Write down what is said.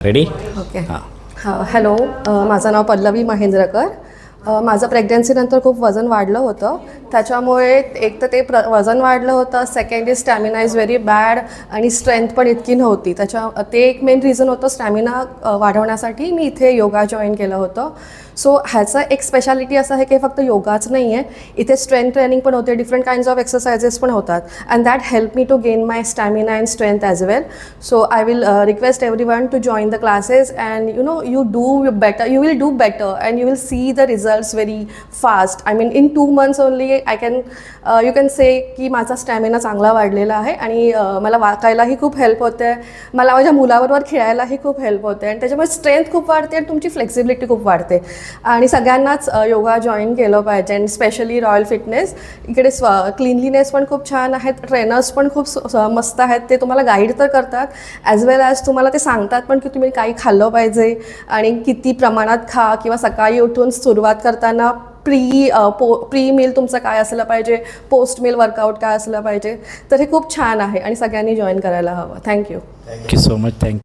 Ready? Okay. Hello, माझं नाव पल्लवी महेंद्रकर. माझं प्रेग्नन्सीनंतर खूप वजन वाढलं होतं. त्याच्यामुळे एक तर ते वजन वाढलं होतं, second is stamina is very bad आणि स्ट्रेंथ पण इतकी नव्हती. ते एक मेन रिझन होतं स्टॅमिना वाढवण्यासाठी मी इथे योगा जॉईन केलं होतं. सो ह्याचं एक स्पेशालिटी असं आहे की फक्त योगाच नाही आहे, इथे स्ट्रेंथ ट्रेनिंग पण होते, डिफरंट काइंड्स ऑफ एक्सरसाइजेस पण होतात. And that help me to gain my stamina and strength as well. So I will request everyone to join the classes and you do better, you will do better and you will see the results very fast. I mean in 2 months only you can say की माझा stamina चांगला वाढलेला आहे आणि मला वाकायलाही खूप help होते, मला माझ्या मुलाबरोबर खेळायलाही खूप हेल्प होते आणि त्याच्यामुळे स्ट्रेंथ खूप वाढते आणि तुमची फ्लेक्सिबिलिटी खूप वाढते. आणि सगळ्यांनाच योगा जॉईन केलं पाहिजे. अँड स्पेशली रॉयल फिटनेस इकडे क्लीनलीनेस पण खूप छान आहेत, ट्रेनर्स पण खूप मस्त आहेत. ते तुम्हाला गाईड तर करतात ॲज वेल ॲज तुम्हाला ते सांगतात पण की तुम्ही काही खाल्लं पाहिजे आणि किती प्रमाणात खा, किंवा सकाळी उठून सुरुवात करताना प्री मील तुमचं काय असलं पाहिजे, पोस्ट मील वर्कआउट काय असलं पाहिजे. तर हे खूप छान आहे आणि सगळ्यांनी जॉईन करायला हवं. Thank you so much. थँक्यू.